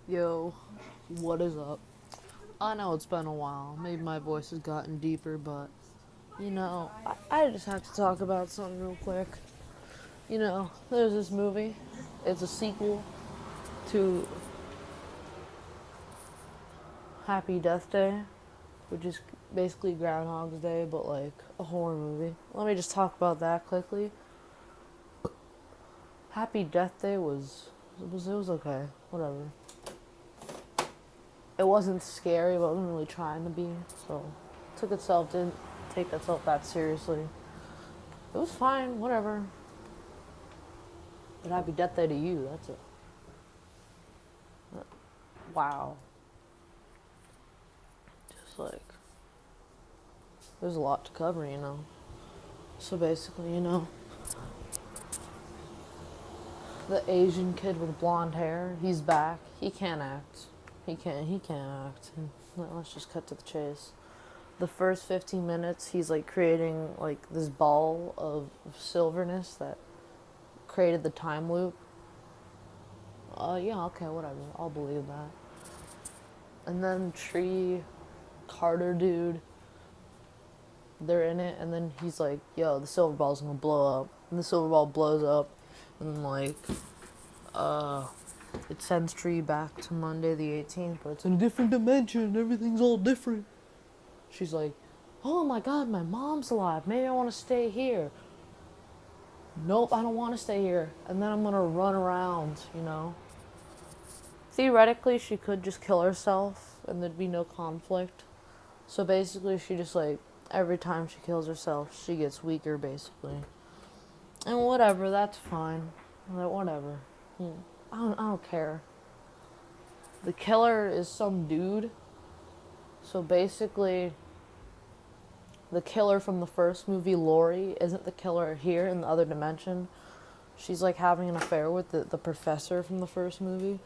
Yo, what is up? I know it's been a while. Maybe my voice has gotten deeper, but I just have to talk about something real quick. There's this movie. It's a sequel to Happy Death Day, which is basically Groundhog's Day, but like a horror movie. Let me just talk about that quickly. Happy Death Day was okay. Whatever. It wasn't scary, but it wasn't really trying to be. So, didn't take itself that seriously. It was fine, whatever. But Happy Death Day to you, that's it. Wow. Just like, there's a lot to cover. So basically, the Asian kid with blonde hair, he's back. He can't act. He can't act. Let's just cut to the chase. The first 15 minutes, he's like creating like this ball of silverness that created the time loop. Yeah, okay, whatever. I'll believe that. And then Tree, Carter dude, they're in it, and then he's like, yo, the silver ball's gonna blow up. And the silver ball blows up, and like, uh, it sends Tree back to Monday the 18th, but it's in a different dimension, everything's all different. She's like, oh my god, my mom's alive, maybe I wanna stay here. Nope, I don't wanna stay here. And then I'm gonna run around. Theoretically, she could just kill herself, and there'd be no conflict. So basically, she just like, every time she kills herself, she gets weaker, basically. And whatever, that's fine. Like, whatever. I don't care. The killer is some dude. So basically, the killer from the first movie, Lori, isn't the killer here in the other dimension. She's like having an affair with the professor from the first movie.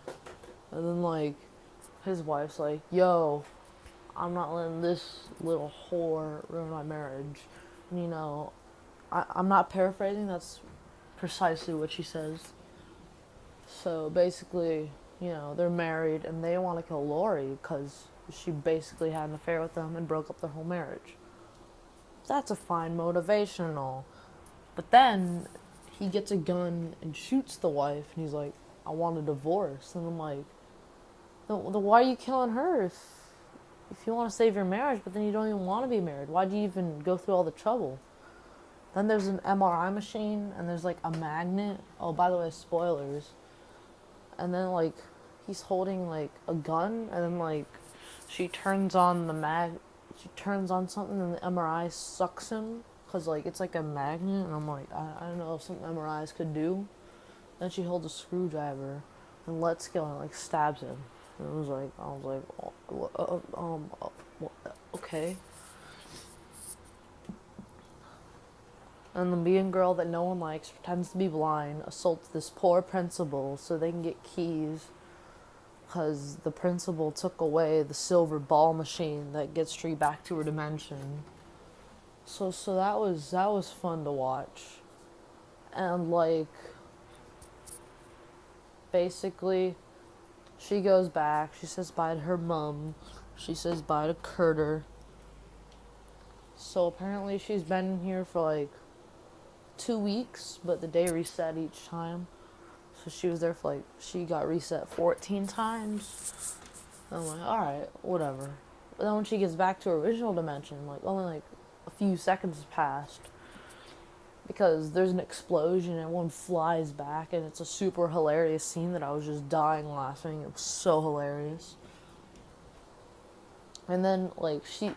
And then, like, his wife's like, yo, I'm not letting this little whore ruin my marriage. I'm not paraphrasing, that's precisely what she says. So basically, they're married and they want to kill Lori because she basically had an affair with them and broke up their whole marriage. That's a fine motivation and all. But then he gets a gun and shoots the wife and he's like, I want a divorce. And I'm like, why are you killing her if you want to save your marriage, but then you don't even want to be married? Why do you even go through all the trouble? Then there's an MRI machine and there's like a magnet. Oh, by the way, spoilers. And then like he's holding like a gun and then like she turns on she turns on something and the MRI sucks him because like it's like a magnet and I'm like I don't know if some MRIs could do. Then she holds a screwdriver and lets go and like stabs him. And I was like, okay. And the mean girl that no one likes pretends to be blind, assaults this poor principal so they can get keys because the principal took away the silver ball machine that gets Tree back to her dimension. So that was fun to watch. And like basically she goes back, she says bye to her mom, she says bye to Carter. So apparently she's been here for like 2 weeks, but the day reset each time. So she was there for like, she got reset 14 times. I'm like, alright, whatever. But then when she gets back to her original dimension, like only like a few seconds has passed. Because there's an explosion and one flies back and it's a super hilarious scene that I was just dying laughing. It was so hilarious. And then like she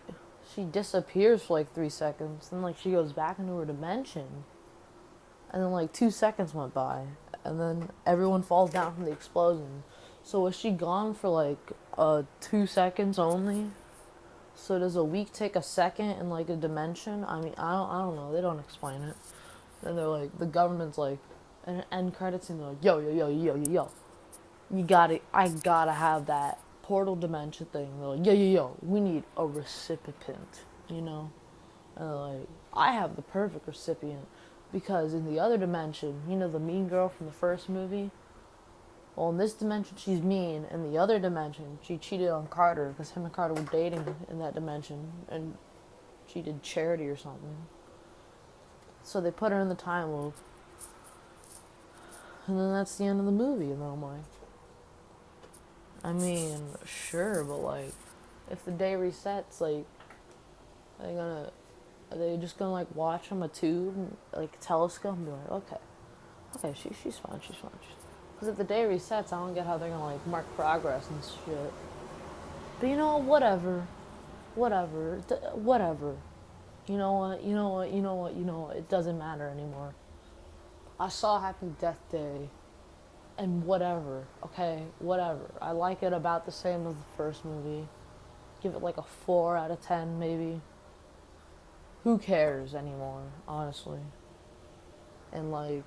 disappears for like 3 seconds, then like she goes back into her dimension. And then like 2 seconds went by and then everyone falls down from the explosion. So was she gone for like 2 seconds only? So does a week take a second in like a dimension? I mean, I don't know. They don't explain it. Then they're like, the government's like, and end credits and they're like, yo, yo, yo, yo, yo, yo, you got it. I gotta have that portal dimension thing. They're like, yo, yo, yo, we need a recipient, you know? And they're like, I have the perfect recipient because in the other dimension, the mean girl from the first movie, Well, in this dimension, she's mean. In the other dimension, she cheated on Carter because him and Carter were dating in that dimension, and she did charity or something. So they put her in the time loop, and then that's the end of the movie. And then I'm like, I mean, sure, but like, if the day resets, like, are they just gonna like watch from a tube, like a telescope, and be like, okay, she's fine, she's fine. Because if the day resets, I don't get how they're gonna like mark progress and shit. But you know, whatever. You know what? It doesn't matter anymore. I saw Happy Death Day, and whatever. Okay, whatever. I like it about the same as the first movie. Give it like a 4 out of 10, maybe. Who cares anymore, honestly? And like,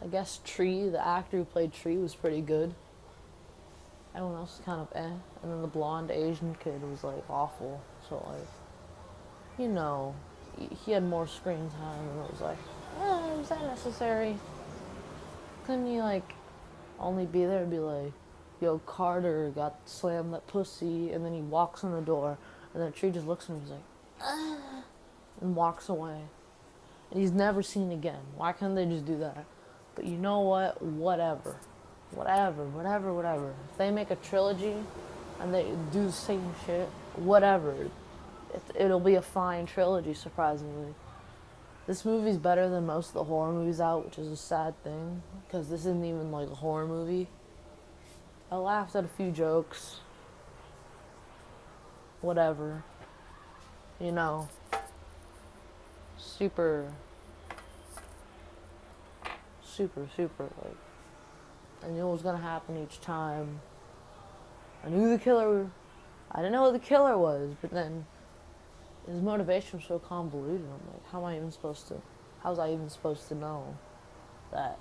I guess Tree, the actor who played Tree, was pretty good. Everyone else was kind of eh. And then the blonde Asian kid was like awful. So like, you know, he had more screen time, and it was like, was that necessary? Couldn't he like only be there and be like, yo, Carter got slammed that pussy, and then he walks in the door, and then Tree just looks at him, he's like, and walks away. And he's never seen again. Why can't they just do that? But you know what? Whatever. If they make a trilogy and they do the same shit, whatever. It'll be a fine trilogy, surprisingly. This movie's better than most of the horror movies out, which is a sad thing, because this isn't even like a horror movie. I laughed at a few jokes. Whatever. You know. Super, like, I knew what was gonna happen each time. I knew the killer, I didn't know who the killer was, but then his motivation was so convoluted. I'm like, how was I even supposed to know that?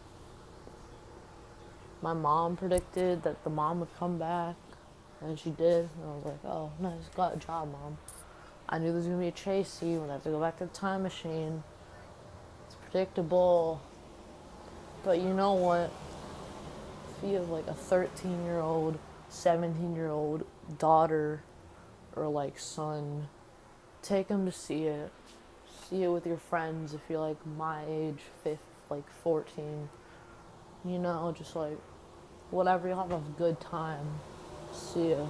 My mom predicted that the mom would come back, and she did, and I was like, oh, nice, good job, Mom. I knew there was gonna be a chase scene when I have to go back to the time machine. It's predictable. But you know what? If you have like a 13-year-old, 17-year-old daughter or like son, take them to see it. See it with your friends if you're like my age, like 14. You know, just like whatever, you'll have a good time. See ya.